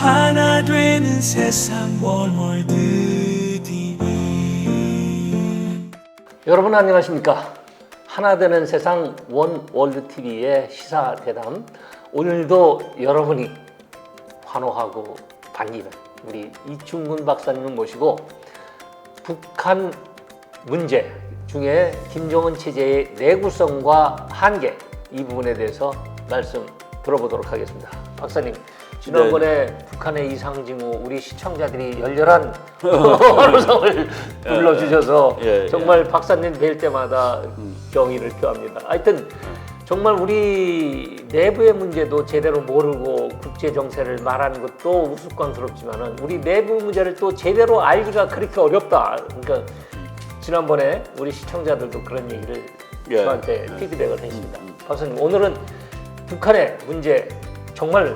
하나 되는 세상 월월드 TV. 여러분 안녕하십니까? 하나 되는 세상 원월드 TV의 시사 대담. 오늘도 여러분이 환호하고 반기는 우리 이충근 박사님을 모시고 북한 문제 중에 김정은 체제의 내구성과 한계 이 부분에 대해서 말씀 들어보도록 하겠습니다. 박사님, 지난번에 북한의 이상징후 우리 시청자들이 열렬한 환호성을 불러주셔서 정말 박사님 뵐 때마다 경의를 표합니다. 하여튼 정말 우리 내부의 문제도 제대로 모르고 국제 정세를 말하는 것도 우스꽝스럽지만은 우리 내부 문제를 또 제대로 알기가 그렇게 어렵다. 그러니까 지난번에 우리 시청자들도 그런 얘기를 저한테 피드백을 했습니다. 박사님, 오늘은 북한의 문제 정말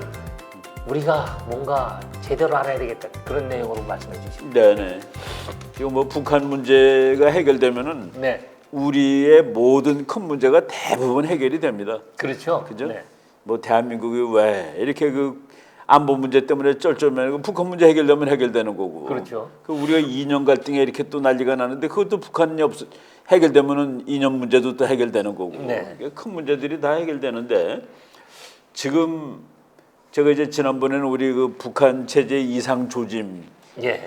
우리가 뭔가 제대로 알아야 되겠다, 그런 내용으로 말씀해 주시죠. 네네. 지금 뭐 북한 문제가 해결되면은 네, 우리의 모든 큰 문제가 대부분 해결이 됩니다. 그렇죠. 그죠? 네. 뭐 대한민국이 왜 이렇게 그 안보 문제 때문에 쩔쩔매고 북한 문제 해결되면 해결되는 거고. 그렇죠. 그 우리가 이념 갈등에 이렇게 또 난리가 나는데 그것도 북한이 해결되면은 이념 문제도 또 해결되는 거고. 네. 큰 문제들이 다 해결되는데 지금 제가 이제 지난번에는 우리 그 북한 체제 이상 조짐,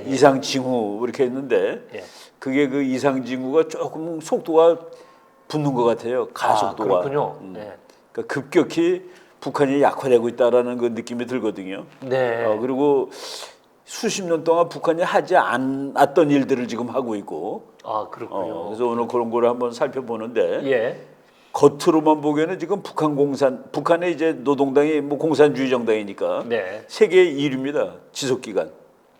이상 징후 이렇게 했는데 그게 그 이상 징후가 조금 속도가 붙는 것 같아요. 가속도가. 아, 그렇군요. 네. 그러니까 급격히 북한이 약화되고 있다라는 그 느낌이 들거든요. 네. 그리고 수십 년 동안 북한이 하지 않았던 일들을 지금 하고 있고. 아, 그렇군요. 그래서 오늘 그런 거를 한번 살펴보는데. 예. 겉으로만 보기에는 지금 북한의 이제 노동당이 뭐 공산주의 정당이니까 네. 세계 1위입니다. 지속 기간.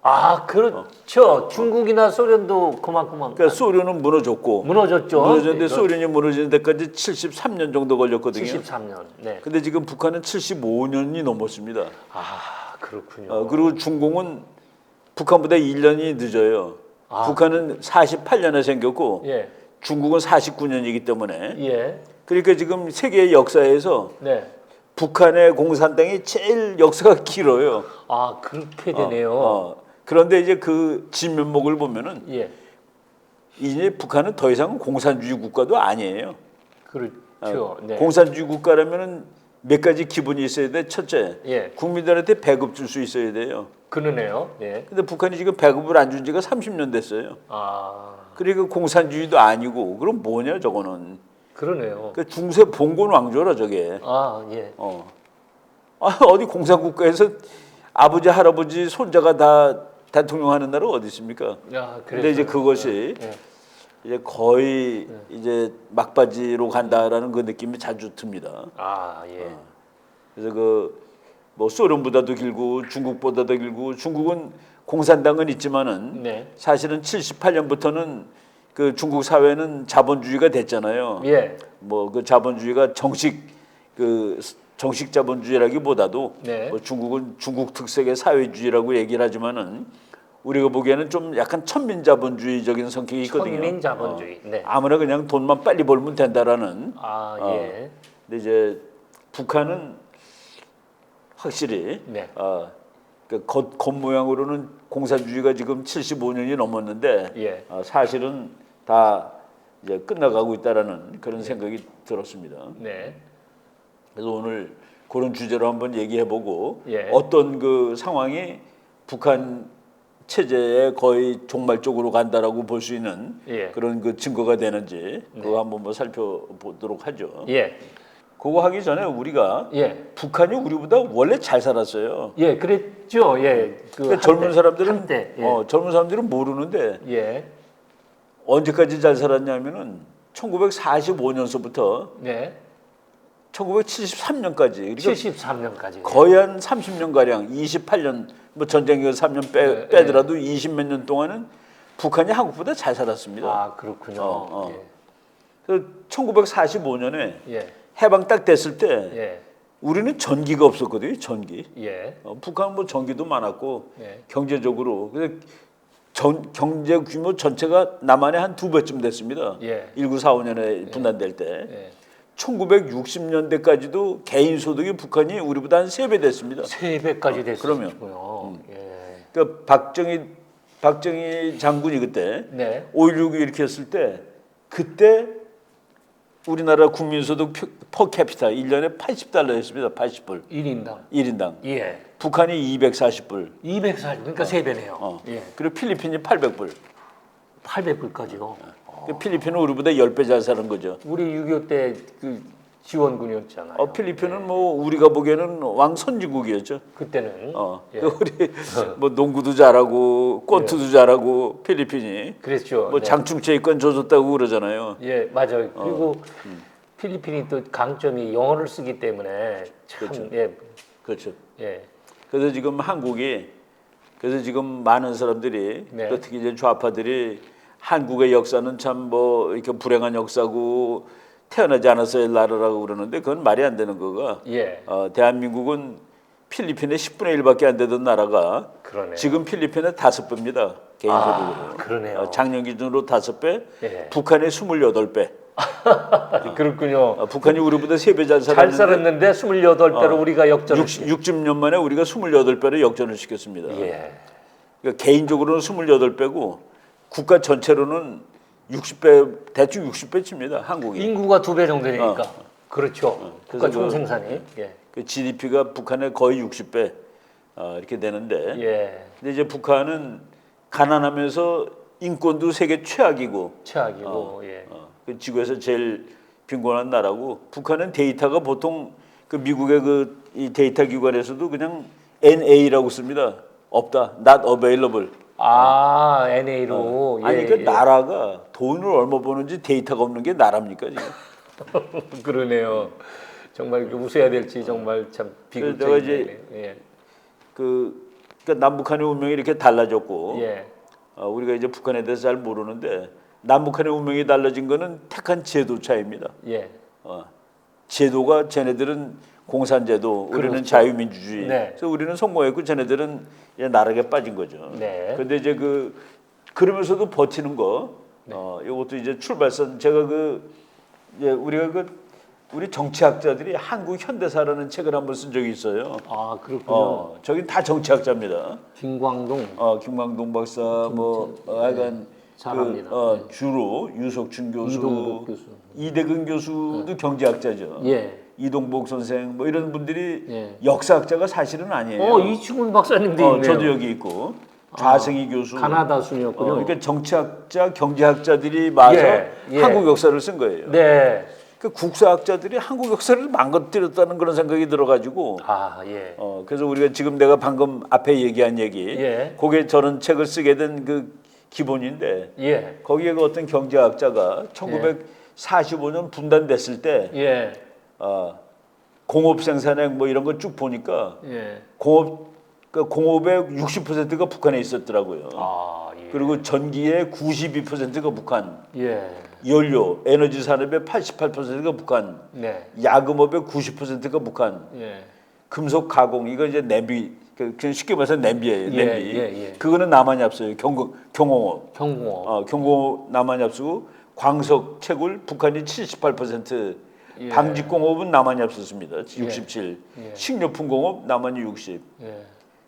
아, 그렇죠. 중국이나 소련도 그만큼 그러니까 소련은 무너졌고 무너졌죠. 무너졌는데 소련이 무너지는 데까지 73년 정도 걸렸거든요. 73년. 네. 근데 지금 북한은 75년이 넘었습니다. 아, 그렇군요. 그리고 중공은 북한보다 1년이 늦어요. 북한은 48년에 생겼고 예. 중국은 49년이기 때문에 예. 그러니까 지금 세계 역사에서 네. 북한의 공산당이 제일 역사가 길어요. 아, 그렇게 되네요. 그런데 이제 그 진면목을 보면은 예. 이제 북한은 더 이상 공산주의 국가도 아니에요. 그렇죠. 네. 공산주의 국가라면은 몇 가지 기본이 있어야 돼. 첫째, 예. 국민들한테 배급 줄 수 있어야 돼요. 그러네요. 예. 근데 북한이 지금 배급을 안 준 지가 30년 됐어요. 아, 그리고 공산주의도 아니고 그럼 뭐냐 저거는. 그러네요. 그 중세 봉건 왕조라 저게. 아, 예. 어디 공산국가에서 아버지, 할아버지, 손자가 다 대통령 하는 나라 어디 있습니까? 야, 근데 이제 그것이 이제 거의 이제 막바지로 간다라는 그 느낌이 자주 듭니다. 아, 예. 그래서 그 뭐 소련보다도 길고 중국보다도 길고 중국은 공산당은 있지만은 사실은 78년부터는 그 중국 사회는 자본주의가 됐잖아요. 예. 뭐 그 자본주의가 정식 자본주의라기보다도 뭐 중국은 중국 특색의 사회주의라고 얘기를 하지만은 우리가 보기에는 좀 약간 천민자본주의적인 성격이 있거든요. 천민자본주의. 아무나 그냥 돈만 빨리 벌면 된다라는. 아, 예. 근데 이제 북한은 확실히 그 겉모양으로는 공산주의가 지금 75년이 넘었는데 사실은 다 이제 끝나가고 있다라는 그런 생각이 들었습니다. 네. 그래서 오늘 그런 주제로 한번 얘기해보고 어떤 그 상황이 북한 체제에 거의 종말적으로 간다라고 볼 수 있는 그런 그 증거가 되는지 그거 한번 뭐 살펴보도록 하죠. 그거 하기 전에 우리가 북한이 우리보다 원래 잘 살았어요. 예, 그랬죠. 예. 그 젊은 사람들은 모르는데 언제까지 잘 살았냐면은 1945년서부터 1973년까지 그러니까 73년까지 거의 한 30년 가량 28년 뭐 전쟁이 3년 빼더라도 20몇 년 동안은 북한이 한국보다 잘 살았습니다. 아, 그렇군요. 그래서 1945년에 해방 딱 됐을 때 우리는 전기가 없었거든요. 전기. 북한은 뭐 전기도 많았고 경제적으로 그래서 경제 규모 전체가 남한의 한 2배쯤 됐습니다. 1945년에 분단될 때. 1960년대까지도 개인 소득이 북한이 우리보다 한 3배 됐습니다. 3배까지 됐어요. 그러면 그러니까 박정희 장군이 그때 네. 5.16 이렇게 했을 때 그때 우리나라 국민소득 퍼캐피타 1년에 $80였습니다. 80불. 1인당. 예. 북한이 240불. 240. 그러니까 3배네요. 예. 그리고 필리핀이 800불. 800불까지요. 필리핀은 우리보다 10배 잘 사는 거죠. 우리 6.25 때 그 지원군이었잖아요. 필리핀은 뭐 우리가 보기에는 왕 선진국이었죠. 그때는. 예. 우리 뭐 농구도 잘하고 권투도 잘하고 필리핀이. 그랬죠. 뭐 장충체육관 줘줬다고 그러잖아요. 예, 맞아요. 그리고 필리핀이 또 강점이 영어를 쓰기 때문에 참 그렇죠. 예. 그렇죠. 예. 그래서 지금 많은 사람들이 네. 또 특히 이제 좌파들이 한국의 역사는 참 뭐 이렇게 불행한 역사고 태어나지 않았어야 할 나라라고 그러는데 그건 말이 안 되는 거가 예. 대한민국은 필리핀의 10분의 1밖에 안 되던 나라가 그러네요. 지금 필리핀의 5배입니다. 개인소득으로. 그러네요. 작년 기준으로 5배, 예. 북한의 28배. 그렇군요. 북한이 우리보다 3배 잘 잘 살았는데 살았는데 28배로 우리가 역전을 60년 만에 우리가 28배로 역전을 시켰습니다. 예. 그러니까 개인적으로는 28배고 국가 전체로는 60배 대충 60배 칩니다. 한국이. 인구가 2배 정도 되니까. 그렇죠. 국가 그래서 총생산이. 예. 그 GDP가 북한의 거의 60배 이렇게 되는데 예. 근데 이제 북한은 가난하면서 인권도 세계 최악이고 최악이고. 예. 그 지구에서 제일 빈곤한 나라고 북한은 데이터가 보통 그 미국의 그 이 데이터 기관에서도 그냥 NA라고 씁니다. 없다. Not available. NA로. 아니 그 나라가 돈을 얼마 버는지 데이터가 없는 게 나라입니까 지금? 그러네요. 정말 웃어야 될지 정말 참 내가 비극적인 이제 예. 그러니까 남북한의 운명이 이렇게 달라졌고 예. 우리가 이제 북한에 대해서 잘 모르는데 남북한의 운명이 달라진 거는 택한 제도 차이입니다. 예. 제도가 쟤네들은 공산제도, 우리는 그렇죠. 자유민주주의. 네. 그래서 우리는 성공했고 쟤네들은 이제 나락에 빠진 거죠. 네. 그런데 이제 그러면서도 버티는 거. 이것도 이제 출발선. 제가 이제 우리가 우리 정치학자들이 한국 현대사라는 책을 한번 쓴 적이 있어요. 그렇군요. 저긴 다 정치학자입니다. 김광동. 김광동 박사, 하여간 잘합니다. 주로 유석춘 교수, 이동복 교수. 이대근 교수도 경제학자죠. 예. 이동복 선생 뭐 이런 분들이 예. 역사학자가 사실은 아니에요. 이충훈 박사님도 있네요. 저도 여기 있고 좌승희 교수. 가나다 순이었군요. 그러니까 정치학자, 경제학자들이 마서 예. 한국 역사를 쓴 거예요. 네. 그 국사학자들이 한국 역사를 망가뜨렸다는 그런 생각이 들어가지고. 예. 그래서 우리가 지금 내가 방금 앞에 얘기한 얘기, 예. 그게 저는 책을 쓰게 된 그 기본인데, 예. 거기에 그 어떤 경제학자가 1945년 분단됐을 때. 예. 공업 생산액 뭐 이런 거 쭉 보니까 예. 공업의 60%가 북한에 있었더라고요. 예. 그리고 전기의 92%가 북한. 예. 연료, 에너지 산업의 88%가 북한. 네. 야금업의 90%가 북한. 예. 금속 가공 이거 이제 냄비, 그냥 쉽게 말해서 냄비예요. 예, 냄비. 예. 그거는 남한이 앞서요. 경공업. 경공업 남한이 앞서고 광석 채굴 북한이 78%. 예. 방직공업은 남한이 앞섰습니다. 67. 예. 식료품공업 남한이 60. 예.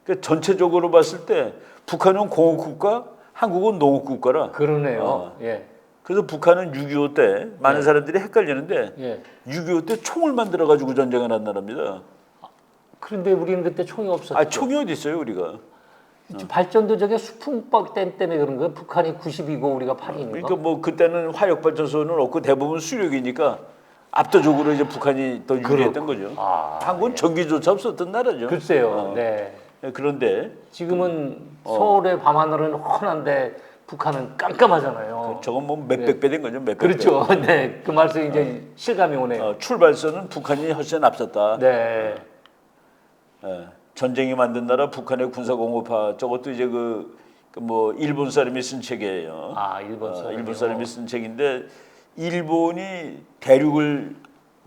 그러니까 전체적으로 봤을 때 북한은 공업국가, 한국은 농업국가라. 그러네요. 예. 그래서 북한은 6.25 때 많은 사람들이 헷갈리는데 6.25 때 총을 만들어 가지고 전쟁을 한 나라입니다. 그런데 우리는 그때 총이 없었죠. 총이 어디 있어요, 우리가? 발전도 저게 수풍박 댐 때문에 그런 거예요. 북한이 90이고 우리가 8인가? 그러니까 뭐 그때는 화력 발전소는 없고 대부분 수력이니까 압도적으로 이제 북한이 더 유리했던 거죠. 한국은 전기조차 없었던 나라죠. 글쎄요. 네. 그런데 지금은 서울의 밤하늘은 훤한데 북한은 깜깜하잖아요. 저건 뭐 몇백 배 된 거죠, 몇백 배. 그렇죠. 네. 그 말씀이 이제 실감이 오네요. 출발선은 북한이 훨씬 앞섰다. 네. 전쟁이 만든 나라 북한의 군사공업화 저것도 이제 뭐 일본 사람이 쓴 책이에요. 일본 사람이 쓴 책인데 일본이 대륙을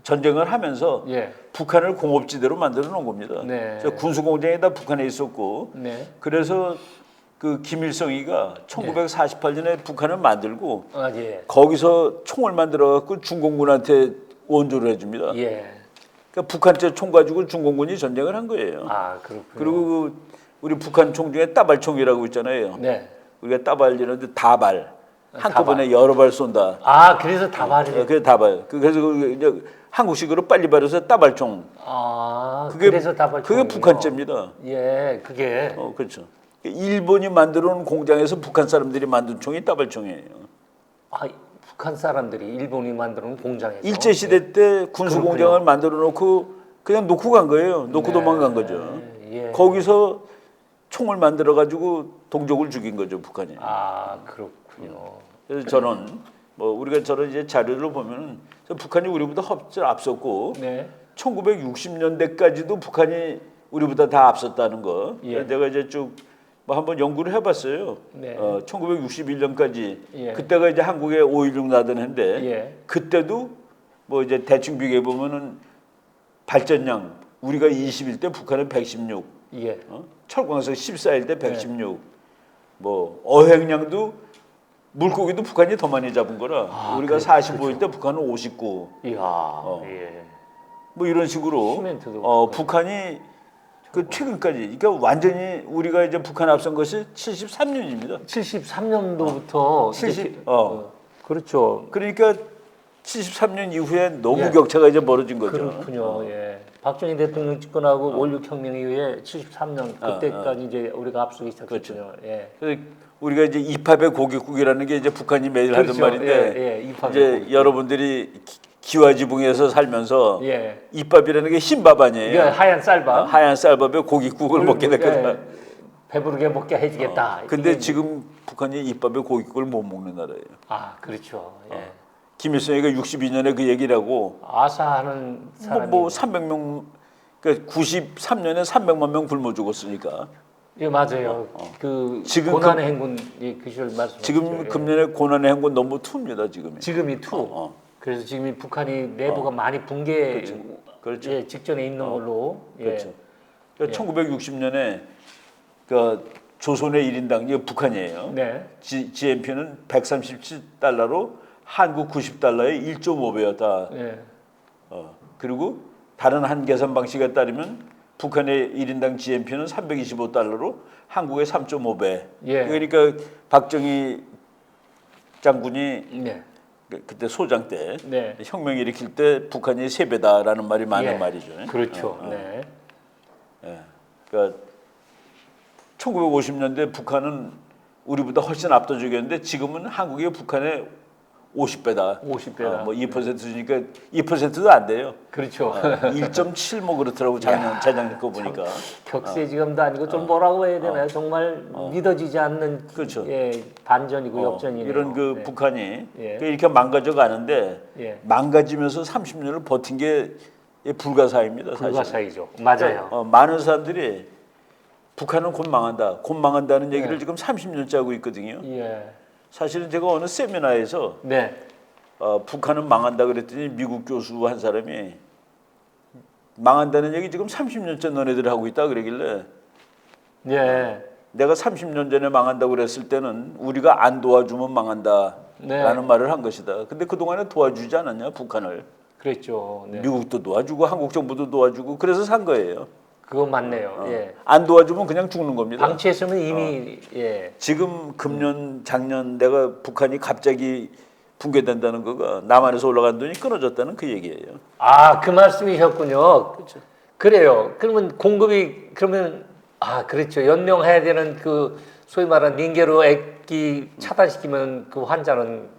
전쟁을 하면서 북한을 공업지대로 만들어 놓은 겁니다. 네. 군수공장이 다 북한에 있었고 그래서 그 김일성이가 1948년에 북한을 만들고 거기서 총을 만들어 갖고 중공군한테 원조를 해줍니다. 그러니까 북한제 총 가지고 중공군이 전쟁을 한 거예요. 그렇군요. 그리고 우리 북한 총 중에 따발총이라고 있잖아요. 네. 우리가 따발 이런데 다발 한꺼번에 여러 발 쏜다. 아, 그래서 다발이. 그게 다발. 그래서 이제 한국식으로 빨리 발해서 따발총. 아, 그게 그래서 다발총. 그게 북한제입니다. 예, 그게. 그렇죠. 일본이 만들어 놓은 공장에서 북한 사람들이 만든 총이 따발총이에요. 아, 북한 사람들이 일본이 만들어 놓은 공장에서. 일제 시대 때 군수 공장을 만들어 놓고 그냥 놓고 간 거예요. 놓고 도망간 거죠. 예. 거기서 총을 만들어 가지고 동족을 죽인 거죠, 북한이. 아, 그렇군요. 그래서 저는 뭐 우리가 저런 이제 자료를 보면은 북한이 우리보다 훨씬 앞섰고 네. 1960년대까지도 북한이 우리보다 다 앞섰다는 거. 예. 내가 이제 쭉 뭐 한번 연구를 해봤어요. 네. 1961년까지 예. 그때가 이제 한국에 5.16 나던 해인데 예. 그때도 뭐 이제 대충 비교해 보면은 발전량 우리가 21대 북한은 116, 예. 철광석 14일 때 116, 뭐 어획량도 물고기도 북한이 더 많이 잡은 거라 우리가 45일 때 북한은 59. 이야. 예. 뭐 이런 식으로 시멘트도 북한이 그 최근까지 그러니까 완전히 우리가 이제 북한 앞선 것이 73년입니다. 73년도부터 70 그렇죠. 그러니까 73년 이후에 너무 예. 격차가 이제 벌어진 거죠. 그렇군요. 예. 박정희 대통령 집권하고 5.16 혁명 이후에 73년 그때까지 이제 우리가 앞서기 시작했군요. 그렇죠. 예. 그래서 우리가 이제 입합의 고깃국이라는 게 이제 북한이 매일 그렇죠. 하던 말인데 예, 입합의 이제 고깃국. 여러분들이 기와지붕에서 살면서 예. 입밥이라는 게 흰밥 아니에요. 이게 하얀 쌀밥. 하얀 쌀밥에 고깃국을 먹게 됐거든. 예. 배부르게 먹게 해주겠다. 근데 이게 지금 북한이 입밥에 고깃국을 못 먹는 나라예요. 아, 그렇죠. 예. 김일성이가 62년에 그 얘기를 하고 아사하는 사람이 뭐 300명 그러니까 93년에 300만 명 굶어 죽었으니까 예, 맞아요. 그 지금 고난의 행군 그 시절 말씀. 지금 금년에 고난의 행군 넘버 2입니다 지금이. 지금이 투. 그래서 지금 이 북한이 내부가 많이 붕괴 그렇죠. 예, 직전에 있는 걸로. 예. 그렇죠. 그러니까 1960년에 그 조선의 1인당 이 북한이에요. 네. GNP는 137달러로 한국 90달러의 1.5배였다. 네. 그리고 다른 한 계산 방식에 따르면 북한의 1인당 GNP는 325달러로 한국의 3.5배. 예. 그러니까 박정희 장군이 네. 그때 소장 때 네. 혁명 일으킬 때 북한이 3배다라는 말이 많은 예. 말이죠. 그렇죠. 네. 그러니까 1950년대 북한은 우리보다 훨씬 압도적이었는데 지금은 한국이 북한의 50배다. 50배다. 뭐 2%니까 2%도 안 돼요. 그렇죠. 1.7 뭐 그렇더라고 재작년 거 보니까. 격세지감도 아니고 좀 뭐라고 해야 되나요? 정말 믿어지지 않는 그렇죠. 예, 반전이고 역전이네요. 이런 그 네. 북한이 예. 이렇게 망가져 가는데 예. 망가지면서 30년을 버틴 게 불가사의입니다. 사실. 불가사의죠. 맞아요. 많은 사람들이 북한은 곧 망한다. 곧 망한다는 얘기를 네. 지금 30년째 하고 있거든요. 예. 사실은 제가 어느 세미나에서 네. 북한은 망한다 그랬더니 미국 교수 한 사람이 망한다는 얘기 지금 30년째 너네들 하고 있다 그러길래 예. 내가 30년 전에 망한다고 그랬을 때는 우리가 안 도와주면 망한다라는 네. 말을 한 것이다. 근데 그동안에 도와주지 않았냐 북한을. 그랬죠. 네. 미국도 도와주고 한국 정부도 도와주고 그래서 산 거예요. 그거 맞네요. 예. 안 도와주면 그냥 죽는 겁니다. 방치했으면 이미 예. 지금 금년 작년 내가 북한이 갑자기 붕괴된다는 거가 남한에서 올라간 돈이 끊어졌다는 그 얘기예요. 아, 그 말씀이셨군요. 그렇죠. 그래요. 그러면 공급이 그러면 그렇죠. 연명해야 되는 그 소위 말하는 링게로 액기 차단시키면 그 환자는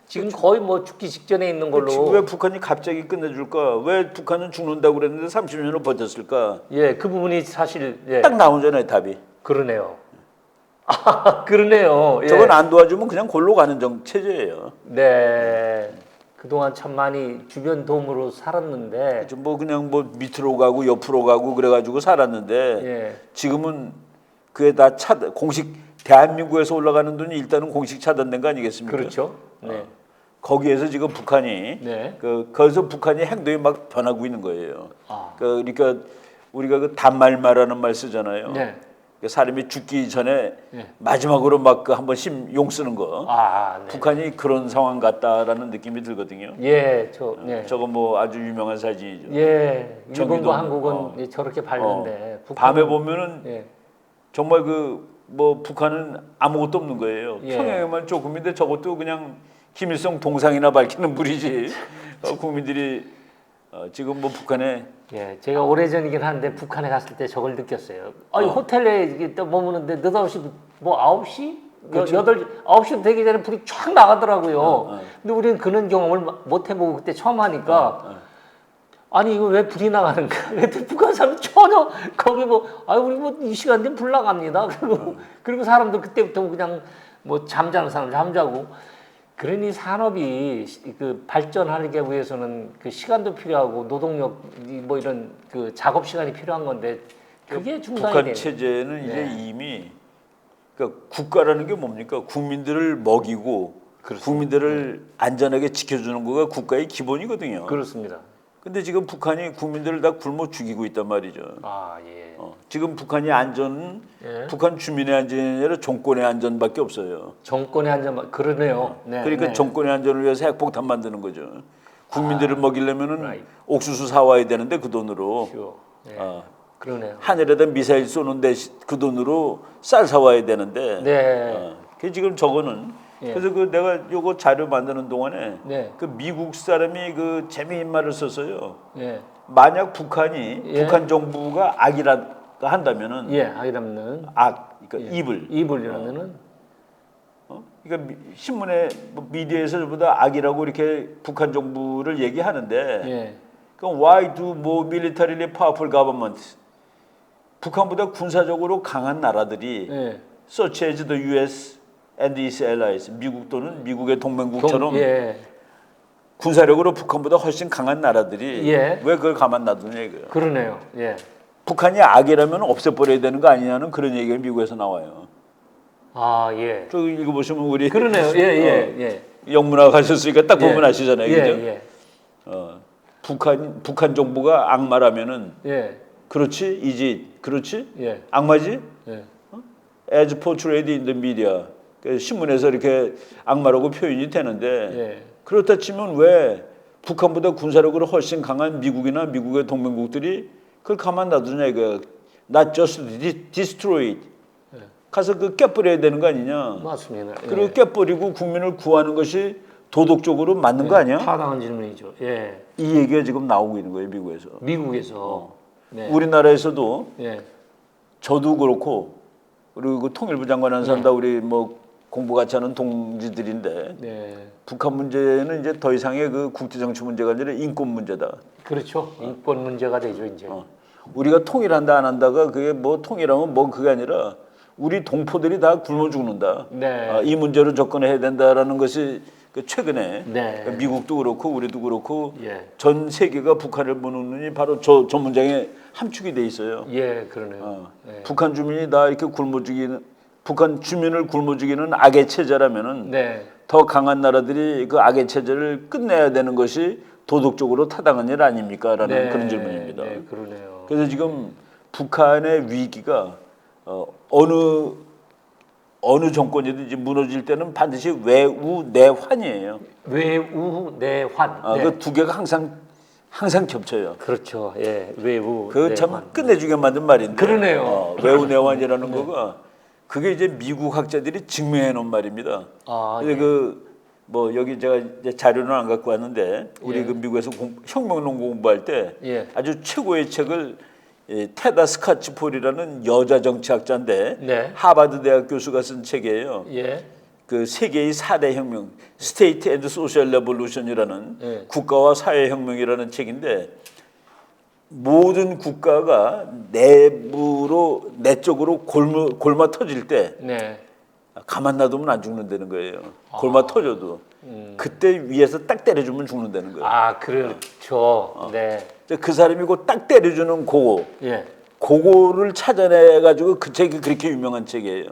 지금 거의 뭐 죽기 직전에 있는 걸로. 지금 왜 북한이 갑자기 끝내줄까? 왜 북한은 죽는다고 그랬는데 30년을 버텼을까? 예, 그 부분이 사실 예. 딱 나오잖아요, 답이. 그러네요. 그러네요. 예. 저건 안 도와주면 그냥 골로 가는 체제예요. 네. 그동안 참 많이 주변 도움으로 살았는데 뭐 그냥 뭐 밑으로 가고 옆으로 가고 그래가지고 살았는데 예. 지금은 그게 다 공식 대한민국에서 올라가는 돈이 일단은 공식 차단된 거 아니겠습니까? 그렇죠. 네. 거기에서 지금 북한이 네. 거기서 북한이 행동이 막 변하고 있는 거예요. 그러니까 우리가 그 단말마라는 말 쓰잖아요. 네. 사람이 죽기 전에 네. 마지막으로 막 그 한번 용 쓰는 거. 네. 북한이 그런 상황 같다라는 느낌이 들거든요. 예, 저거 뭐 아주 유명한 사진이죠. 예, 일본과 정의동, 한국은 저렇게 밝은데 밤에 보면은 예. 정말 그 뭐 북한은 아무것도 없는 거예요. 예. 평양에만 조금인데 저것도 그냥 김일성 동상이나 밝히는 불이지. 국민들이 지금 뭐 북한에 예, 제가 오래전이긴 한데 북한에 갔을 때 저걸 느꼈어요. 아니 호텔에 이게 또 머무는데 느닷없이 뭐 9시? 그렇죠. 9시 되기 전에 불이 쫙 나가더라고요. 근데 우리는 그런 경험을 못 해보고 그때 처음 하니까 아니 이거 왜 불이 나가는가? 왜 북한 사람 전혀 거기 뭐 우리 뭐 이 시간 되면 불 나갑니다. 그리고 사람들 그때부터 그냥 뭐 잠자는 사람 잠자고. 그러니 산업이 그 발전하기 위해서는 그 시간도 필요하고 노동력 뭐 이런 그 작업 시간이 필요한 건데 그게 중단이 북한 되는. 체제는 이제 네. 이미 그러니까 국가라는 게 뭡니까? 국민들을 먹이고 그렇습니다. 국민들을 안전하게 지켜주는 거가 국가의 기본이거든요. 그렇습니다. 근데 지금 북한이 국민들을 다 굶어 죽이고 있단 말이죠. 아 예. 지금 북한의 안전은 예. 북한 주민의 안전이 아니라 정권의 안전밖에 없어요. 정권의 안전 그러네요. 네, 그러니까 네. 정권의 안전을 위해서 핵폭탄 만드는 거죠. 국민들을 먹이려면은 right. 옥수수 사와야 되는데 그 돈으로 Sure. 네. 그러네요. 하늘에다 미사일 쏘는데 그 돈으로 쌀 사와야 되는데. 네. 그 지금 저거는 예. 그래서 그 내가 요거 자료 만드는 동안에 네. 그 미국 사람이 그 재미있는 말을 썼어요. 예. 만약 북한이 예. 북한 정부가 악이라 한다면은 예. 아이람는 악 그러니까 이블 이불이라면은 그러니까 신문에 뭐 미디어에서 전부 다 악이라고 이렇게 북한 정부를 얘기하는데 예. 그럼 why do more militarily powerful governments 북한보다 군사적으로 강한 나라들이 예. such as the U.S. and its allies 미국 또는 미국의 동맹국처럼 예. 군사력으로 북한보다 훨씬 강한 나라들이 예. 왜 그걸 가만 놔두냐 이거예요. 그러네요. 예. 북한이 악이라면 없애버려야 되는 거 아니냐는 그런 얘기가 미국에서 나와요. 아 예. 저 읽어보시면 우리 그러네요. 예. 예. 영문학 가셨으니까 딱 보면 아시잖아요, 예. 그죠? 예. 북한 정부가 악마라면은 예. 그렇지, 이지, 그렇지, 예. 악마지? 예. As portrayed in the media. 신문에서 이렇게 악마라고 표현이 되는데 예. 그렇다 치면 왜 북한보다 군사력으로 훨씬 강한 미국이나 미국의 동맹국들이 그걸 가만 놔두냐 이거야. Not just destroy it. 가서 그 깨버려야 되는 거 아니냐. 맞습니다. 그리고 깨버리고 국민을 구하는 것이 도덕적으로 맞는 거 아니야? 타당한 질문이죠. 예. 이 얘기가 지금 나오고 있는 거예요, 미국에서. 미국에서. 네. 우리나라에서도 예. 저도 그렇고 그리고 그 통일부 장관 한 사람 다 우리 뭐 공부 같이 하는 동지들인데 네. 북한 문제는 이제 더 이상의 그 국제 정치 문제가 아니라 인권 문제다. 그렇죠. 인권 문제가 되죠, 이제. 우리가 통일한다 안 한다가 그게 뭐 통일하면 뭐 그게 아니라 우리 동포들이 다 굶어 죽는다. 네. 이 문제로 접근해야 된다라는 것이 그 최근에 네. 미국도 그렇고 우리도 그렇고 예. 전 세계가 북한을 보는 눈이 바로 저 문장에 함축이 돼 있어요. 예, 그러네요. 네. 북한 주민이 다 이렇게 굶어 죽이는 북한 주민을 굶어 죽이는 악의 체제라면은 네. 더 강한 나라들이 그 악의 체제를 끝내야 되는 것이 도덕적으로 타당한 일 아닙니까라는 네. 그런 질문입니다. 네, 그러네요. 그래서 지금 북한의 위기가 어느 정권이든지 무너질 때는 반드시 외우 내환이에요. 외우 내환. 네. 그 두 개가 항상 겹쳐요. 그렇죠. 예, 외우. 그 참 내환. 끝내주게 만든 말인데. 그러네요. 외우 내환이라는 거가 그게 이제 미국 학자들이 증명해 놓은 말입니다. 근데 예. 뭐 여기 제가 이제 자료는 안 갖고 왔는데 우리 예. 그 미국에서 혁명론 공부할 때 예. 아주 최고의 책을 테다 스카치폴이라는 여자 정치학자인데 네. 하버드 대학 교수가 쓴 책이에요. 예. 그 세계의 4대 혁명, State and Social Revolution이라는 예. 국가와 사회 혁명이라는 책인데 모든 국가가 내적으로 골마 터질 때 네. 가만 놔두면 안 죽는다는 거예요. 골마 터져도 그때 위에서 딱 때려주면 죽는다는 거예요. 아, 그렇죠. 네. 그 사람이 딱 때려주는 그거, 예. 그거를 찾아내 가지고 그 책이 그렇게 유명한 책이에요.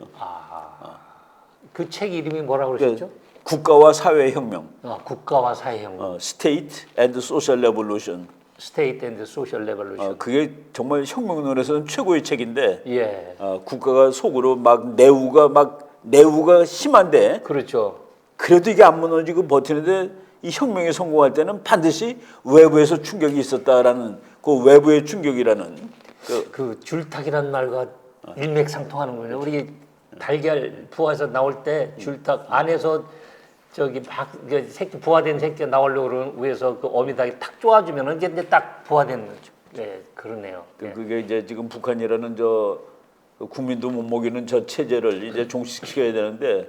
그 책 이름이 뭐라고 그러셨죠? 국가와 사회 혁명. 국가와 사회 혁명. State and Social Revolution. State and Social Revolution. 그게 정말 혁명론에서는 최고의 책인데 예. 국가가 속으로 막 내우가 심한데 그렇죠. 그래도 이게 안 무너지고 버티는데 이 혁명에 성공할 때는 반드시 외부에서 충격이 있었다라는 그 외부의 충격이라는 그 줄타기란 말과 일맥상통하는군요. 우리 달걀 부화해서 나올 때 줄딱 안에서 저기 새끼 부화된 새끼가 나오려고 위해서 그 어미닭이 탁 쪼아주면은 이제 딱 부화되는 거죠. 네, 그러네요. 네. 그게 이제 지금 북한이라는 국민도 못 먹이는 저 체제를 이제 종식시켜야 되는데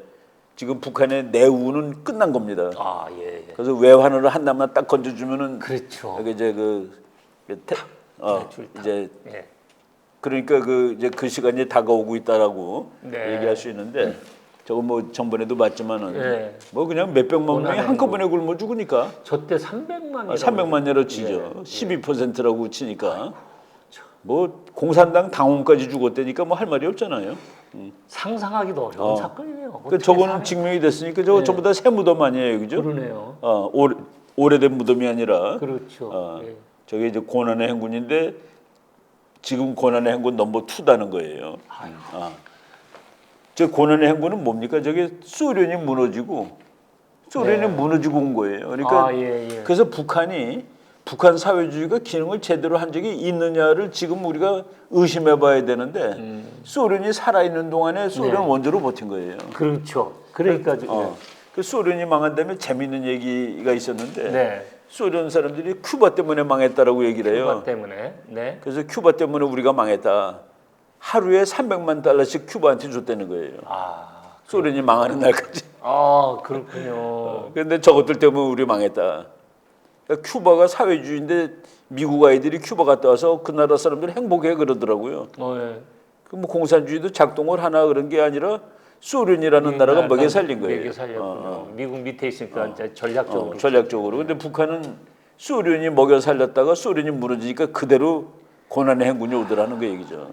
지금 북한의 내우는 끝난 겁니다. 아, 예, 예. 그래서 외환으로 한나만 딱 건져주면은 그렇죠. 이게 이제 이제 예. 그러니까 이제 그 시간이 다가오고 있다라고 네. 얘기할 수 있는데 저거 뭐 전번에도 봤지만은 네. 뭐 그냥 몇백만 명이 한꺼번에 굶어 죽으니까 저때 300만이 300만이라고 치죠. 12%라고 치니까 뭐 공산당 당원까지 죽었다니까 뭐 할 말이 없잖아요. 상상하기도 어려운 사건이네요. 그러니까 저거는 증명이 됐으니까 전부 다 새 무덤 아니에요, 그죠? 그러네요. 오래된 무덤이 아니라 그렇죠. 예. 저게 이제 고난의 행군인데 지금 고난의 행군 넘버 2다는 거예요. 저 고난의 행군은 뭡니까? 저게 소련이 무너지고 무너지고 온 거예요. 그러니까 그래서 북한 사회주의가 기능을 제대로 한 적이 있느냐를 지금 우리가 의심해봐야 되는데 소련이 살아있는 동안에 소련 원조로 버틴 거예요. 그렇죠. 그러니까 그 소련이 망한 다음에 재미있는 얘기가 있었는데 네. 소련 사람들이 큐바 때문에 망했다라고 얘기를 해요. 큐바 때문에. 네. 그래서 큐바 때문에 우리가 망했다. 하루에 300만 달러씩 큐바한테 줬다는 거예요. 소련이 망하는 날까지. 그렇군요. 그런데 저것들 때문에 우리 망했다. 그러니까 큐바가 사회주의인데 미국 아이들이 큐바 갔다 와서 그 나라 사람들이 행복해 그러더라고요. 네. 뭐 공산주의도 작동을 하나 그런 게 아니라 소련이라는 나라가 먹여 살린 거예요. 먹여 살렸군요. 미국 밑에 있으니까 이제 전략적으로. 전략적으로. 근데 북한은 소련이 먹여 살렸다가 소련이 무너지니까 그대로 고난의 행군이 오더라는 거 얘기죠.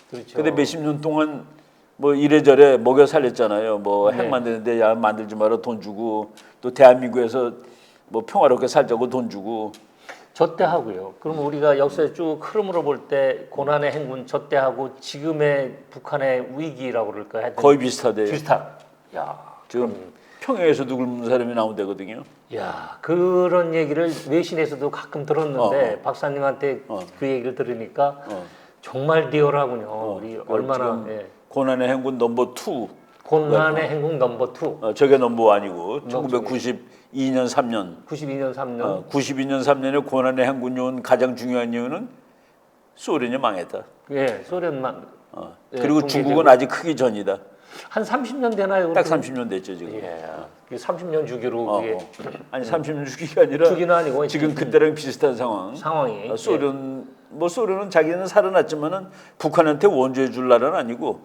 그렇죠. 근데 몇십 년 동안 뭐 이래저래 먹여 살렸잖아요. 뭐 핵 만드는데 야 만들지 마라 돈 주고 또 대한민국에서 뭐 평화롭게 살자고 돈 주고. 저 때 하고요. 그럼 우리가 역사의 쭉 흐름으로 볼 때 고난의 행군 저 때 하고 지금의 북한의 위기라고 그럴까요? 거의 비슷하대요. 야, 지금 평양에서도 굶는 사람이 나온다거든요. 야, 그런 얘기를 외신에서도 가끔 들었는데 박사님한테 그 얘기를 들으니까 정말 리얼하군요. 우리 얼마나 고난의 행군 넘버 2. 고난의 행군 넘버 2. 저게 넘버 1이고 1992년 3년. 92년 3년. 92년 3년에 고난의 행군이 온 가장 중요한 이유는 소련이 망했다. 예, 소련만. 그리고 중국은 아직 크기 전이다. 한 30년 되나요? 딱 30년 됐죠 지금. 예. 30년 주기로 아니 30년 주기가 아니라 주기는 아니고 지금 그때랑 비슷한 상황이. 소련은 자기는 살아났지만은 북한한테 원조해 줄 나라는 아니고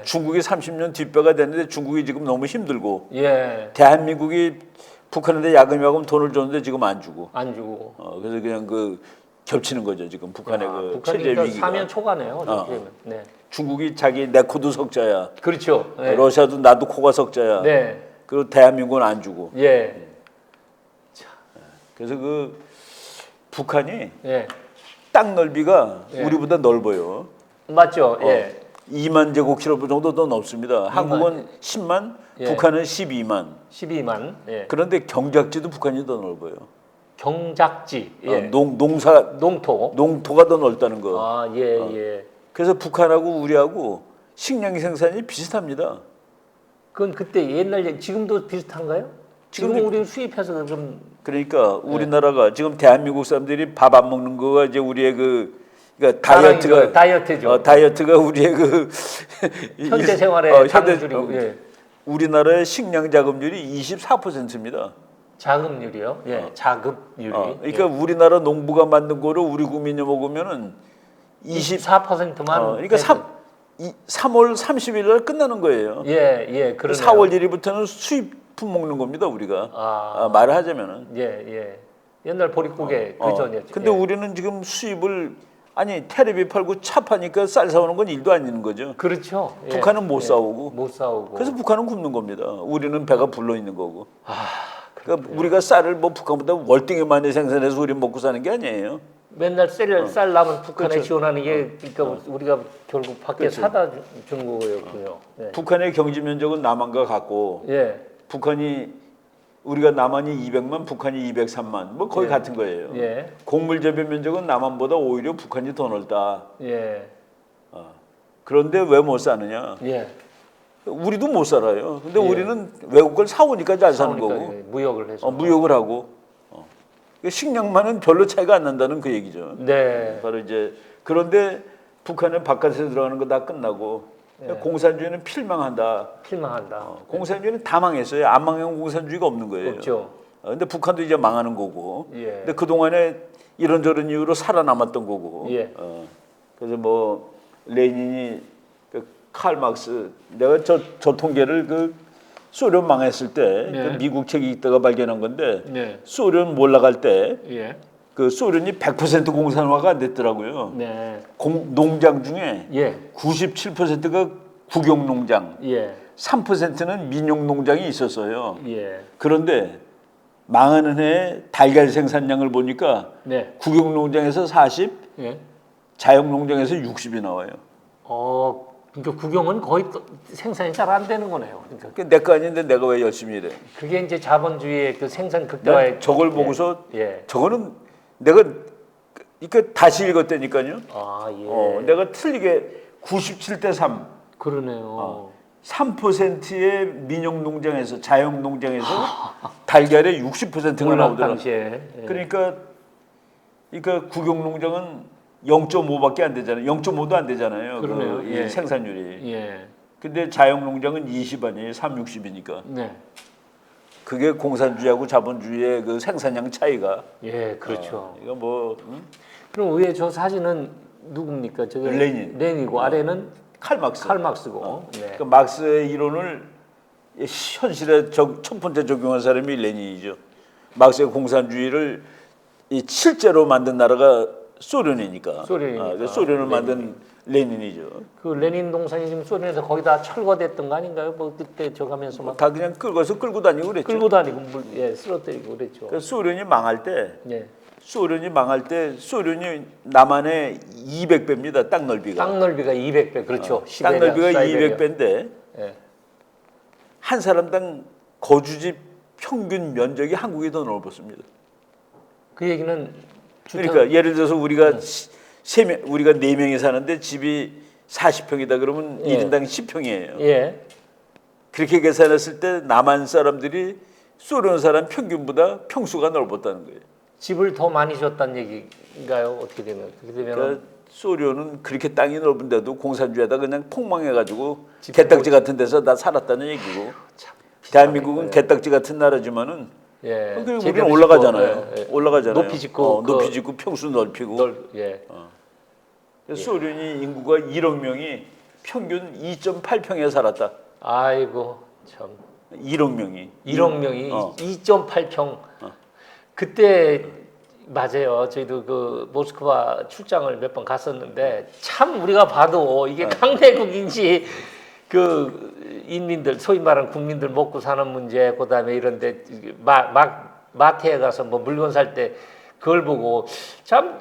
중국이 30년 뒷배가 됐는데 중국이 지금 너무 힘들고 대한민국이 북한한테 야금야금 돈을 줬는데 지금 안 주고 그래서 그냥 겹치는 거죠 지금 북한의 체제 위기가. 사면 초과네요. 네. 중국이 자기 내 코도 석자야. 그렇죠. 네. 러시아도 나도 코가 석자야. 네. 그리고 대한민국은 안 주고. 그래서 북한이 땅 넓이가 우리보다 넓어요. 맞죠. 2만 제곱킬로미터 정도 더 넓습니다. 한국은 10만, 북한은 12만. 12만. 그런데 경작지도 북한이 더 넓어요. 경작지. 농토가 더 넓다는 거. 예. 그래서 북한하고 우리하고 식량 생산이 비슷합니다. 그건 그때 옛날 얘기, 지금도 비슷한가요? 지금 우리 수입해서 좀. 그러니까 우리나라가 지금 대한민국 사람들이 밥 안 먹는 거가 이제 우리의 그러니까 다이어트죠. 다이어트가 우리의 현대 생활의 자금줄이고. 우리나라의 식량 자급률이 24%입니다. 자급률이요? 자급률이. 그러니까 우리나라 농부가 만든 거를 우리 국민이 먹으면은 24%만. 그러니까 3월 30일 날 끝나는 거예요. 그러네요. 4월 1일부터는 수입품 먹는 겁니다, 우리가. 말을 하자면은. 옛날 보릿고개 그 전이었죠. 근데 우리는 지금 수입을 테레비 팔고 차 파니까 쌀 사오는 건 일도 아닌 거죠. 그렇죠. 북한은 못 사오고. 못 사오고. 그래서 북한은 굶는 겁니다. 우리는 배가 불러 있는 거고. 그러니까 우리가 쌀을 뭐 북한보다 월등히 많이 생산해서 우리 먹고 사는 게 아니에요. 맨날 쌀 남은 북한에 지원하는 게 그러니까 우리가 결국 밖에 사다 주는 거였군요. 북한의 경제 면적은 남한과 같고 우리가 남한이 200만, 북한이 203만, 뭐 거의 같은 거예요. 곡물 재배 면적은 남한보다 오히려 북한이 더 넓다. 그런데 왜 못 사느냐? 예. 우리도 못 살아요. 근데 예. 우리는 외국 걸 사오니까 잘 사는 사오니까, 거고. 예, 무역을 해서. 무역을 하고. 식량만은 별로 차이가 안 난다는 그 얘기죠. 네. 바로 이제 그런데 북한은 바깥에서 들어가는 거 다 끝나고 공산주의는 필망한다. 필망한다. 공산주의는 다 망했어요. 안 망한 공산주의가 없는 거예요. 없죠. 근데 북한도 이제 망하는 거고. 예. 근데 그 동안에 이런저런 이유로 살아남았던 거고. 예. 그래서 뭐 레닌이 그 칼 막스 내가 저 통계를 그 소련 망했을 때 네. 그 미국 책이 있다가 발견한 건데 네. 소련 몰락할 때 예. 그 소련이 100% 공산화가 안 됐더라고요. 네. 농장 중에 예. 97%가 국영 농장, 예. 3%는 민용 농장이 있었어요. 예. 그런데 망하는 해에 달걀 생산량을 보니까 네. 국영 농장에서 40, 예. 자영 농장에서 60이 나와요. 그러니까 국영은 거의 생산이 잘 안 되는 거네요. 그러니까 내 거 아닌데 내가 왜 열심히 일해? 그게 이제 자본주의의 그 생산 극대화의 저걸 보고서 예. 저거는 내가 이렇게 다시 읽었다니까요. 아, 예. 내가 틀리게 97대 3. 그러네요. 3%의 민용 농장에서 자영 농장에서 달걀의 60%가 몰락 나오더라. 당시에. 예. 그러니까 국영 농장은 0.5밖에 안 되잖아요. 0.5도 안 되잖아요. 그러네요. 이 예. 생산율이. 예. 근데 자영 농장은 20 아니에요. 3, 60이니까. 네. 그게 공산주의하고 자본주의의 그 생산량 차이가. 예, 그렇죠. 이거 뭐 그럼 위에 저 사진은 누굽니까? 저게 레닌. 레닌이고 아래는 칼막스. 칼막스고. 네. 그 막스의 이론을 현실에 첫 번째 적용한 사람이 레닌이죠. 막스의 공산주의를 실제로 만든 나라가 소련이니까. 소련이니까. 소련을 만든 레닌이죠. 그 레닌 동상이 지금 소련에서 거기다 철거됐던 거 아닌가요? 뭐 그때 저 가면서 막 다 그냥 끌고 다니고 그랬죠. 끌고 다니고 쓰러뜨리고 그랬죠. 그러니까 소련이 망할 때 예. 소련이 남한의 200배입니다. 땅 넓이가. 땅 넓이가 200배 그렇죠. 땅 넓이가 사이베리아. 200배인데 예. 한 사람당 거주지 평균 면적이 한국이 더 넓었습니다. 그 얘기는 그러니까 예를 들어서 우리가 우리가 4명이 사는데 집이 40평이다 그러면 예. 1인당 10평이에요. 예. 그렇게 계산했을 때 남한 사람들이 소련 사람 평균보다 평수가 넓었다는 거예요. 집을 더 많이 줬다는 얘기인가요? 어떻게 되면 그렇게 되면 그러니까 소련은 그렇게 땅이 넓은데도 공산주의하다 그냥 폭망해가지고 개딱지 같은 데서 다 살았다는 얘기고 대한민국은 개딱지 같은 나라지만은 예. 우리는 올라가잖아요. 예. 올라가잖아요. 높이 짓고 높이 짓고 평수 넓히고. 예. 그래서 소련이 인구가 1억 명이 평균 2.8평에 살았다. 아이고 참. 1억 명이. 1억 명이 2.8평. 그때 맞아요. 저희도 그 모스크바 출장을 몇 번 갔었는데 참 우리가 봐도 이게 강대국인지 그 인민들 소위 말하는 국민들 먹고 사는 문제 그다음에 이런데 마트에 가서 뭐 물건 살 때 그걸 보고 참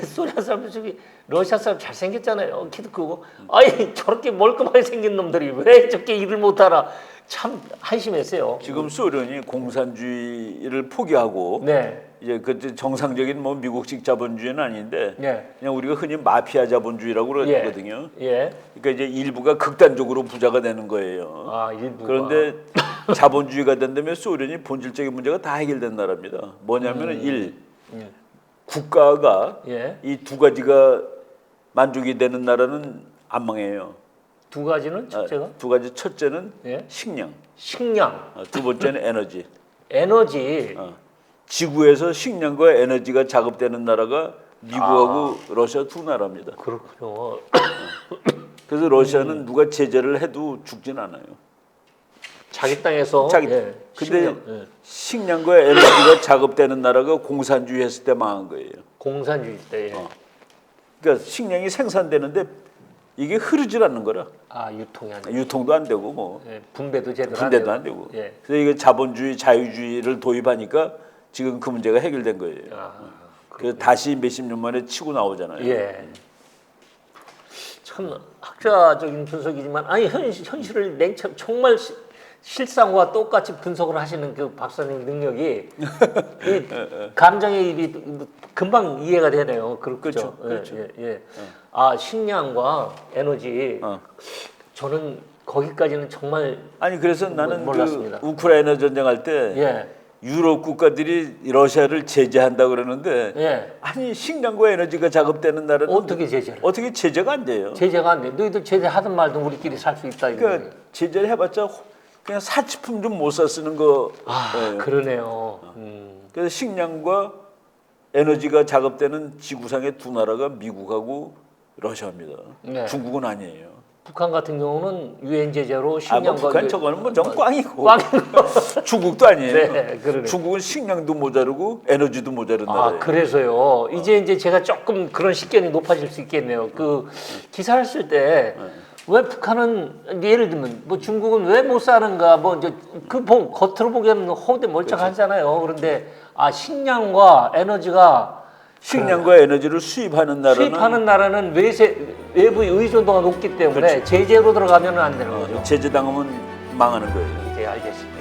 소련 사람 저기 러시아 사람 잘생겼잖아요. 키도 크고 아니 저렇게 멀끔하게 생긴 놈들이 왜 저렇게 일을 못하나 참 한심했어요. 지금 소련이 공산주의를 포기하고 네. 이제 그 정상적인 뭐 미국식 자본주의는 아닌데 네. 그냥 우리가 흔히 마피아 자본주의라고 그러거든요. 예. 그러니까 이제 일부가 극단적으로 부자가 되는 거예요. 아, 일부가. 그런데 자본주의가 된다면 소련이 본질적인 문제가 다 해결된 나라입니다. 뭐냐면은 국가가 예. 이 두 가지가 만족이 되는 나라는 안 망해요. 두 가지는 첫째가 두 가지 첫째는 예. 식량, 식량, 두 번째는 에너지. 에너지. 지구에서 식량과 에너지가 작업되는 나라가 미국하고 러시아 두 나라입니다. 그렇군요. 그래서 러시아는 누가 제재를 해도 죽진 않아요. 자기 땅에서 근데 식량, 예. 식량과 에너지가 작업되는 나라가 공산주의 했을 때 망한 거예요. 공산주의 때. 예. 그러니까 식량이 생산되는데 이게 흐르질 않는 거라. 아, 유통이 안 돼. 유통도 안 되고 뭐 예. 분배도 제대로 분배도 안 되고. 예. 그래서 이게 자본주의, 자유주의를 도입하니까 지금 그 문제가 해결된 거예요. 그래서 다시 몇십 년 만에 치고 나오잖아요. 예. 참 학자적인 분석이지만 아니 현실을 정말 실상과 똑같이 분석을 하시는 그 박사님 능력이 이 감정의 입이 금방 이해가 되네요. 그렇죠. 그렇죠. 예. 아, 식량과 에너지. 저는 거기까지는 정말 아니 그래서 나는 몰랐습니다. 그 우크라이나 전쟁할 때 유럽 국가들이 러시아를 제재한다 그러는데 아니 식량과 에너지가 작업되는 나라는 어떻게 제재를? 어떻게 제재가 안 돼요? 제재가 안 돼. 너희들 제재하든 말든 우리끼리 살 수 있다. 그러니까 제재를 해봤자 그냥 사치품 좀 못 사 쓰는 거. 그러네요. 그래서 식량과 에너지가 작업되는 지구상의 두 나라가 미국하고 러시아입니다. 중국은 아니에요. 북한 같은 경우는 유엔 제재로 식량과 북한 저거는 뭐 좀 꽝이고 중국도 아니에요. 중국은 식량도 모자르고 에너지도 모자른 나라예요. 그래서요. 이제 제가 조금 그런 식견이 높아질 수 있겠네요. 그 기사를 쓸 때 왜 북한은 예를 들면 뭐 중국은 왜 못 사는가 뭐 이제 겉으로 보기에는 허우대 멀쩡하잖아요. 그런데 식량과 에너지가 에너지를 수입하는 나라는 외부의 의존도가 높기 때문에 제재로 들어가면 안 되는 거죠. 제재 당하면 망하는 거예요. 네, 알겠습니다.